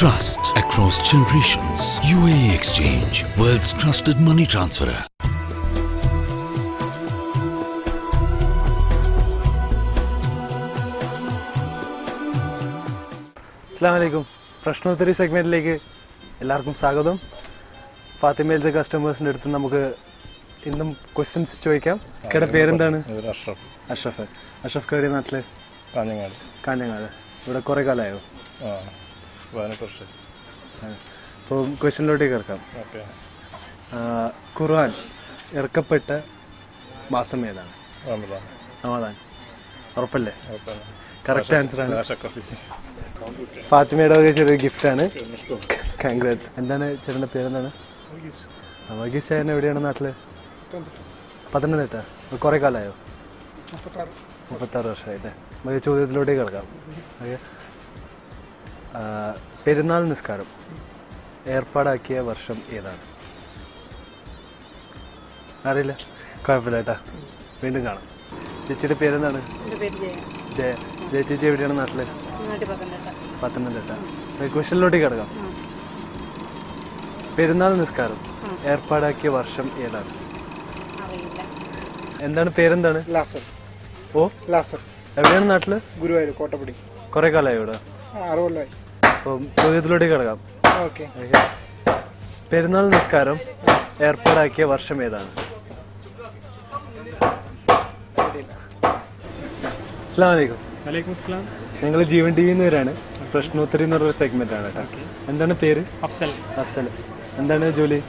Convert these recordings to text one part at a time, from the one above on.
Trust across generations. UAE Exchange, world's trusted money transferer. Assalamualaikum. പ്രശ്നോത്തരി സെഗ്മെന്റിലേക്ക് എല്ലാവർക്കും സ്വാഗതം. ഫാത്തിമയിലത്തെ കസ്റ്റമേഴ്സിൻ്റെ അടുത്ത് നമുക്ക് ഇന്നും ക്വസ്റ്റ്യൻസ് ചോദിക്കാം. കേടെ പേരെന്താണ്? അഷ്റഫ്. അഷ്റഫ് കേടെ നാട്ടില്? കാഞ്ഞങ്ങാട്. ഇവിടെ കുറേ കാലമായോ? അപ്പോൾ ക്വസ്റ്റ്യനിലോട്ടേക്ക് കിടക്കാം. ഖുർആൻ ഇറക്കപ്പെട്ട മാസം ഏതാണ്? റമദാൻ. ഉറപ്പല്ലേ? കറക്റ്റ് ആൻസറാണ്. ഫാത്തിമയുടെ വക ചെറിയ ഗിഫ്റ്റാണ്. കൺഗ്രാറ്റ്സ്. എന്താണ് ചേട്ടൻ്റെ പേരെന്താണ്? വഗീസ്. ചേട്ടൻ എവിടെയാണ് നാട്ടിൽ? പത്തനംതിട്ട. കുറേ കാലമായോ? 36 വർഷമായിട്ട്. നമുക്ക് ചോദ്യത്തിലോട്ടേക്ക് കിടക്കാം. ഓക്കെ. പെരുന്നാൾ നിസ്കാരം ഏർപ്പാടാക്കിയ വർഷം ഏതാണ്? അറിയില്ല, കുഴപ്പമില്ല കേട്ടാ. വീണ്ടും കാണാം. ചേച്ചിയുടെ പേരെന്താണ്? ജയ. ജയ ചേച്ചി എവിടെയാണ് നാട്ടില്? പത്തനംതിട്ട. ക്വസ്റ്റ്യനിലോട്ടേക്ക് കിടക്കാം. പെരുന്നാൾ നിസ്കാരം ഏർപ്പാടാക്കിയ വർഷം ഏതാണ്? എന്താണ് പേരെന്താണ്? ഓ, എവിടെയാണ് നാട്ടില്? ഗുരുവായൂർ, കോട്ടപ്പടി. കുറെ കാലമായി ഇവിടെ? അപ്പം ചോദ്യത്തിലോട്ടേക്ക് കിടക്കാം. പെരുന്നാൾ നിസ്കാരം ഏർപ്പാടാക്കിയ വർഷം ഏതാണ്? അസ്സലാമു അലൈക്കും. ഞങ്ങൾ ജീവൻ ടി വിന്ന് വരാണ്. പ്രശ്നോത്തരി എന്ന് പറഞ്ഞൊരു സെഗ്മെന്റ് ആണ് കേട്ടോ. എന്താണ് പേര്? അഫ്സൽ. അഫ്സൽ. എന്താണ് ജോലി?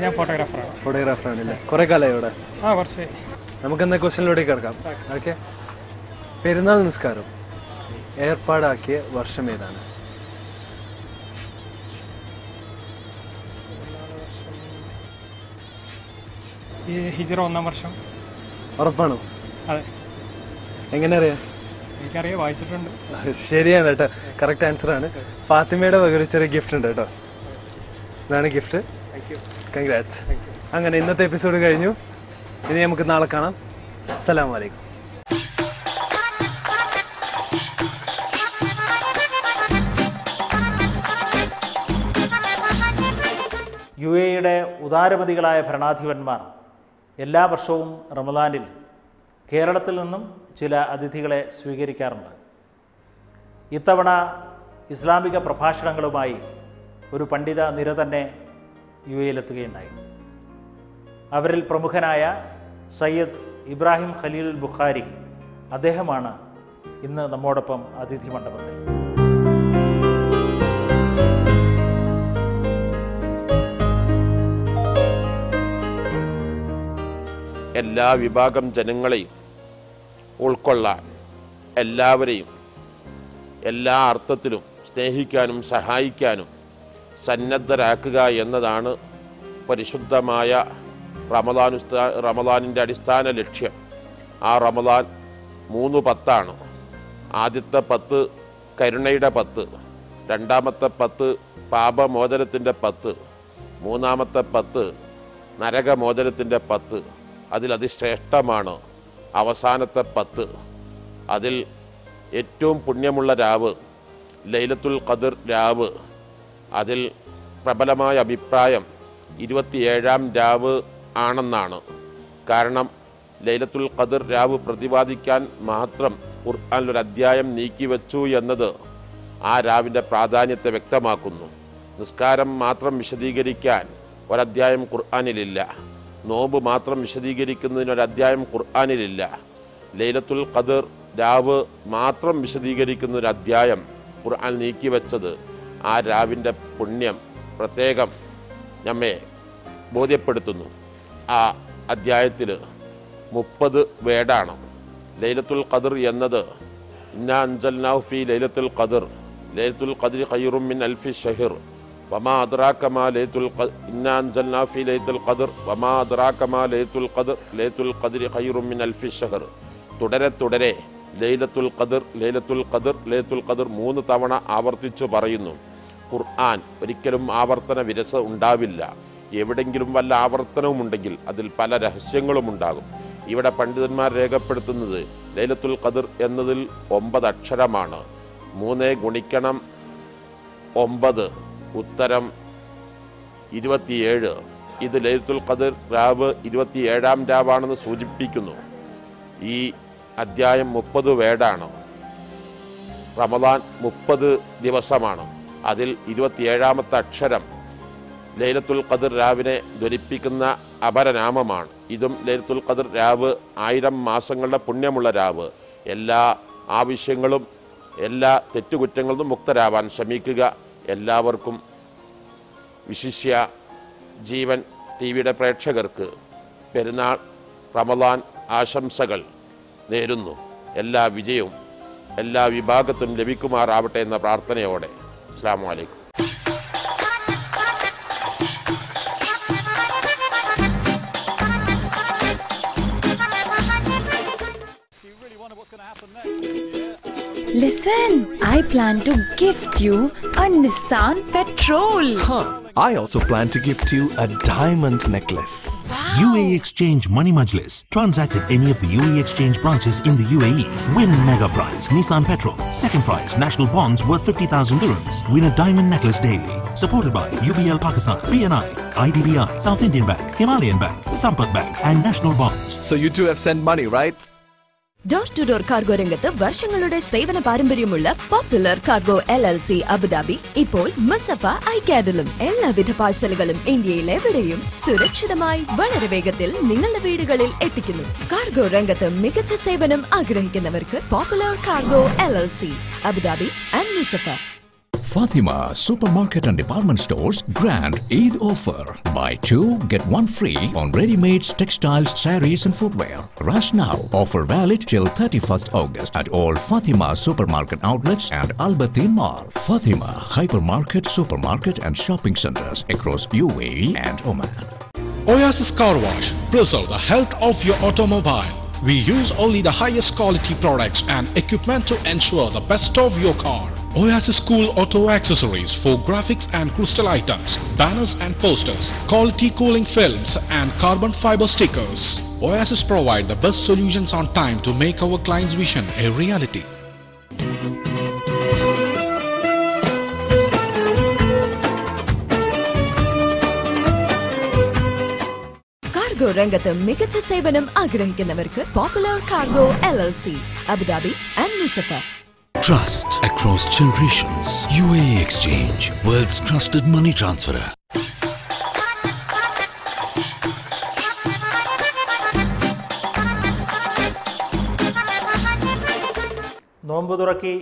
ഞാൻ ഫോട്ടോഗ്രാഫറാണ്. ഫോട്ടോഗ്രാഫറാണല്ലേ? കുറെ കാലമായി ഇവിടെ? നമുക്ക് എന്താ ക്വസ്റ്റ്യനിലോട്ടേക്ക് കിടക്കാം. ഓക്കെ. പെരുന്നാൾ നിസ്കാരം ഏർപ്പാടാക്കിയ വർഷം ഏതാണ്? ഹിജ്റ 1-ാം വർഷം. ഉറപ്പാണോ? അതെ. എങ്ങനെ അറിയാം? എനിക്കറിയാം, വായിച്ചിട്ടുണ്ട്. ശരിയാണ് കേട്ടോ, കറക്റ്റ് ആൻസറാണ്. ഫാത്തിമയുടെ വക ഒരു ചെറിയ ഗിഫ്റ്റ് ഉണ്ട് കേട്ടോ. ഇതാണ് ഗിഫ്റ്റ്. കൺഗ്രാറ്റ്സ്. അങ്ങനെ ഇന്നത്തെ എപ്പിസോഡ് കഴിഞ്ഞു. ഇനി നമുക്ക് നാളെ കാണാം. അസ്സലാമു അലൈക്കും. UAEയുടെ ഉദാരമതികളായ ഭരണാധിപന്മാർ എല്ലാ വർഷവും റമദാനിൽ കേരളത്തിൽ നിന്നും ചില അതിഥികളെ സ്വീകരിക്കാറുണ്ട്. ഇത്തവണ ഇസ്ലാമിക പ്രഭാഷണങ്ങളുമായി ഒരു പണ്ഡിത നിര തന്നെ UAEയിലെത്തുകയുണ്ടായി. അവരിൽ പ്രമുഖനായ സയ്യിദ് ഇബ്രാഹിം ഖലീലുൽ ബുഖാരി, അദ്ദേഹമാണ് ഇന്ന് നമ്മോടൊപ്പം അതിഥി മണ്ഡപത്തിൽ. എല്ലാ വിഭാഗം ജനങ്ങളെയും ഉൾക്കൊള്ളാൻ, എല്ലാവരെയും എല്ലാ അർത്ഥത്തിലും സ്നേഹിക്കാനും സഹായിക്കാനും സന്നദ്ധരാക്കുക എന്നതാണ് പരിശുദ്ധമായ റമദാനിൻ്റെ അടിസ്ഥാന ലക്ഷ്യം. ആ റമദാൻ 3 10 ആദ്യത്തെ 10 കരുണയുടെ 10, രണ്ടാമത്തെ 10 പാപമോചനത്തിൻ്റെ 10, മൂന്നാമത്തെ 10 നരകമോചനത്തിൻ്റെ 10. അതിലതിശ്രേഷ്ഠമാണ് അവസാനത്തെ 10. അതിൽ ഏറ്റവും പുണ്യമുള്ള രാവ് ലൈലത്തുൽ ഖദർ രാവ്. അതിൽ പ്രബലമായ അഭിപ്രായം 27-ാം രാവ് ആണെന്നാണ്. കാരണം ലൈലത്തുൽ ഖദർ രാവ് പ്രതിപാദിക്കാൻ മാത്രം ഖുർആനിലൊരു അധ്യായം നീക്കിവെച്ചു എന്നത് ആ രാവിൻ്റെ പ്രാധാന്യത്തെ വ്യക്തമാക്കുന്നു. നിസ്കാരം മാത്രം വിശദീകരിക്കാൻ ഒരധ്യായം ഖുർആനിലില്ല. നോമ്പ് മാത്രം വിശദീകരിക്കുന്നതിനൊരധ്യായം ഖുർആനിലില്ല. ലൈലത്തുൽ ഖദർ രാവ് മാത്രം വിശദീകരിക്കുന്ന ഒരു അധ്യായം ഖുർആൻ നീക്കിവെച്ചത് ആ രാവിൻ്റെ പുണ്യം പ്രത്യേകം നമ്മെ ബോധ്യപ്പെടുത്തുന്നു. ആ അധ്യായത്തിൽ 30 വേടാണ്. ലൈലത്തുൽ ഖദർ എന്നത് ഇന്നാ അൻസൽനാഹു ഫീ ലൈലത്തുൽ ഖദർ, ലൈലത്തുൽ ഖദ്രി ഖൈറും മിൻ അൽഫി ഷഹർ, വമാ അദ്റാക മാ ലൈലത്തുൽ ഖദർ, ഇന്നാ അൻസൽനാഹു ഫീ ലൈലത്തുൽ ഖദർ വമാ അദ്റാക മാ ലൈലത്തുൽ ഖദർ, ലൈലത്തുൽ ഖദ്രി ഖൈറും മിൻ അൽഫി ഷഹർ. തുടരെ ലൈലത്തുൽ ഖദർ, ലൈലത്തുൽ ഖദർ, ലൈലത്തുൽ ഖദർ 3 തവണ ആവർത്തിച്ചു പറയുന്നു. ഖുർആൻ ഒരിക്കലും ആവർത്തന വിരസ ഉണ്ടാവില്ല. എവിടെങ്കിലും വല്ല ആവർത്തനവും ഉണ്ടെങ്കിൽ അതിൽ പല രഹസ്യങ്ങളും ഉണ്ടാകും. ഇവിടെ പണ്ഡിതന്മാർ രേഖപ്പെടുത്തുന്നത് ലൈലത്തുൽ ഖദർ എന്നതിൽ 9 അക്ഷരമാണ്. 3 ഗുണിക്കണം 9, ഉത്തരം 27. ഇത് ലൈലത്തുൽ ഖദർ രാവ് 27-ാം രാവാണെന്ന് സൂചിപ്പിക്കുന്നു. ഈ അധ്യായം 30 വേടാണ്. റമദാൻ 30 ദിവസമാണ്. അതിൽ 27-ാമത്തെ അക്ഷരം ലൈലത്തുൽ ഖദർ രാവിനെ ധ്വനിപ്പിക്കുന്ന അപരനാമമാണ്. ഇതും ലൈലത്തുൽ ഖദർ രാവ് 1000 മാസങ്ങളുടെ പുണ്യമുള്ള രാവ്. എല്ലാ ആവശ്യങ്ങളും എല്ലാ തെറ്റുകുറ്റങ്ങളിൽ നിന്നും മുക്തരാവാൻ ശ്രമിക്കുക. എല്ലാവർക്കും വിശിഷ്യ ജീവൻ ടിവിയുടെ പ്രേക്ഷകർക്ക് പെരുന്നാൾ റമദാൻ ആശംസകൾ നേരുന്നു. എല്ലാ വിജയവും എല്ലാ വിഭാഗത്തും ലഭിക്കുമാറാവട്ടെ എന്ന പ്രാർത്ഥനയോടെ അസ്സലാമു അലൈക്കും. Listen, I plan to gift you a Nissan Petrol. I also plan to gift you a diamond necklace. Wow. UAE Exchange Money Majlis. Transact at any of the UAE Exchange branches in the UAE. Win mega prize Nissan Petrol. Second prize National Bonds worth 50,000 dirhams. Win a diamond necklace daily. Supported by UBL Pakistan, BNI, IDBI, South Indian Bank, Himalayan Bank, Sampath Bank and National Bonds. So you two have sent money, right? Door to door cargo രംഗത്ത് വർഷങ്ങളുടെ സേവന പാരമ്പര്യമുള്ള popular cargo LLC Abu Dhabi ഇപ്പോൾ മുസഫ ഐക്യാഡിലും എല്ലാവിധ പാഴ്സലുകളും ഇന്ത്യയിൽ എവിടെയും സുരക്ഷിതമായി വളരെ വേഗത്തിൽ നിങ്ങളുടെ വീടുകളിൽ എത്തിക്കുന്നു. കാർഗോ രംഗത്ത് മികച്ച സേവനം ആഗ്രഹിക്കുന്നവർക്ക് popular cargo LLC Abu Dhabi and Musaffah. Fatima Supermarket and Department Stores Grand Eid Offer. Buy 2, get 1 free on ready-made textiles, sarees and footwear. Rush now. Offer valid till 31st August at all Fatima Supermarket outlets and Al Batin Mall. Fatima Hypermarket, Supermarket and Shopping Centers across UAE and Oman. Oasis Car Wash. Preserve the health of your automobile. We use only the highest quality products and equipment to ensure the best of your car. Oasis Cool Auto Accessories for graphics and crystal items, banners and posters, quality cooling films and carbon fiber stickers. Oasis provide the best solutions on time to make our clients' vision a reality. Cargo രംഗത്ത് മികച്ച സേവനം ആഗ്രഹിക്കുന്നവർക്ക് popular cargo LLC Abu Dhabi and Musaffah. Trust across generations. UAE Exchange, world's trusted money transferer. നോമ്പ് തുറക്കി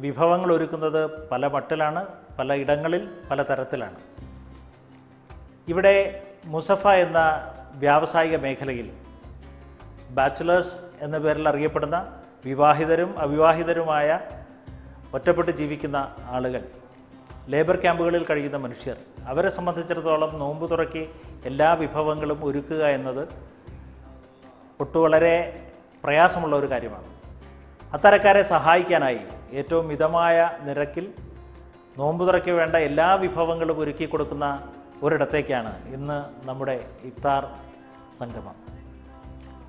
വിഭവങ്ങൾ ഒരുക്കുന്നത് പല മട്ടിലാണ്, പല ഇടങ്ങളിൽ പല തരത്തിലാണ്. ഇവിടെ മുസഫ എന്ന വ്യാവസായിക മേഖലയിൽ ബാച്ചിലേഴ്സ് എന്ന പേരിൽ അറിയപ്പെടുന്ന വിവാഹിതരും അവിവാഹിതരുമായ ഒറ്റപ്പെട്ട് ജീവിക്കുന്ന ആളുകൾ, ലേബർ ക്യാമ്പുകളിൽ കഴിയുന്ന മനുഷ്യർ, അവരെ സംബന്ധിച്ചിടത്തോളം നോമ്പ് തുറക്കി എല്ലാ വിഭവങ്ങളും ഒരുക്കുക എന്നത് വളരെ പ്രയാസമുള്ള ഒരു കാര്യമാണ്. അത്തരക്കാരെ സഹായിക്കാനായി ഏറ്റവും മിതമായ നിരക്കിൽ നോമ്പ് തുറയ്ക്ക് വേണ്ട എല്ലാ വിഭവങ്ങളും ഒരുക്കി കൊടുക്കുന്ന ഒരിടത്തേക്കാണ് ഇന്ന് നമ്മുടെ ഇഫ്താർ സംഗമം.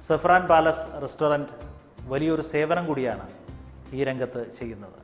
സഫ്രാൻ പാലസ് റെസ്റ്റോറൻറ്റ് വലിയൊരു സേവനം കൂടിയാണ് ഈ രംഗത്ത് ചെയ്യുന്നത്.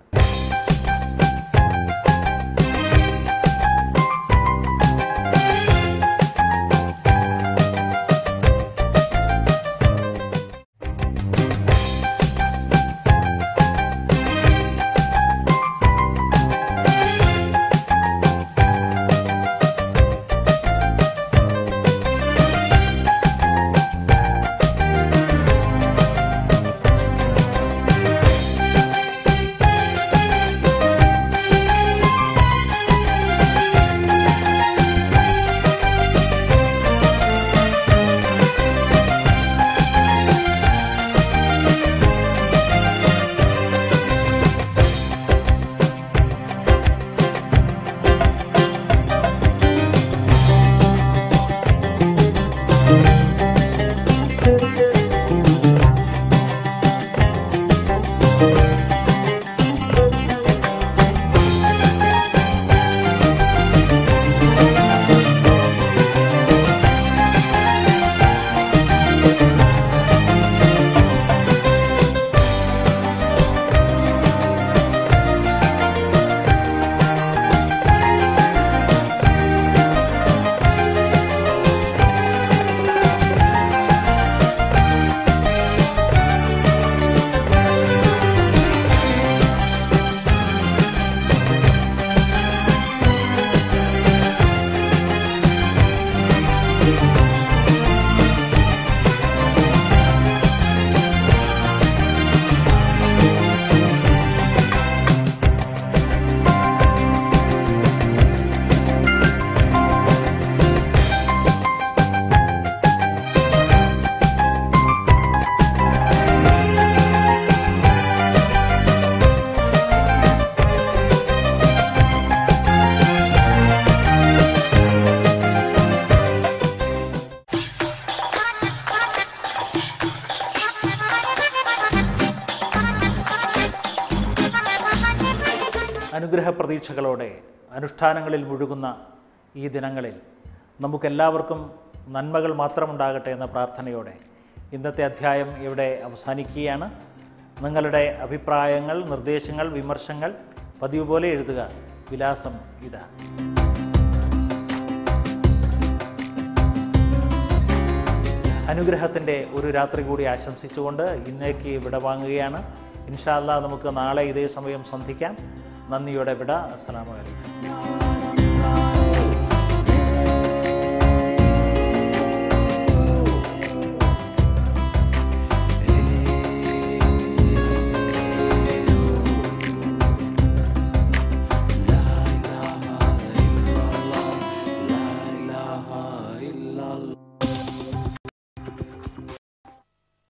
അനുഗ്രഹ പ്രതീക്ഷകളോടെ അനുഷ്ഠാനങ്ങളിൽ മുഴുകുന്ന ഈ ദിനങ്ങളിൽ നമുക്കെല്ലാവർക്കും നന്മകൾ മാത്രമുണ്ടാകട്ടെ എന്ന പ്രാർത്ഥനയോടെ ഇന്നത്തെ അധ്യായം ഇവിടെ അവസാനിക്കുകയാണ്. നിങ്ങളുടെ അഭിപ്രായങ്ങൾ, നിർദ്ദേശങ്ങൾ, വിമർശങ്ങൾ പതിവ് പോലെ എഴുതുക. വിലാസം ഇതാ. അനുഗ്രഹത്തിൻ്റെ ഒരു രാത്രി കൂടി ആശംസിച്ചുകൊണ്ട് ഇന്നേക്ക് വിട വാങ്ങുകയാണ്. ഇൻഷാ അല്ലാഹ് നമുക്ക് നാളെ ഇതേ സമയം സന്ധിക്കാം. നന്ദിയോടെ വിട. അസ്സലാമു അലൈക്കും.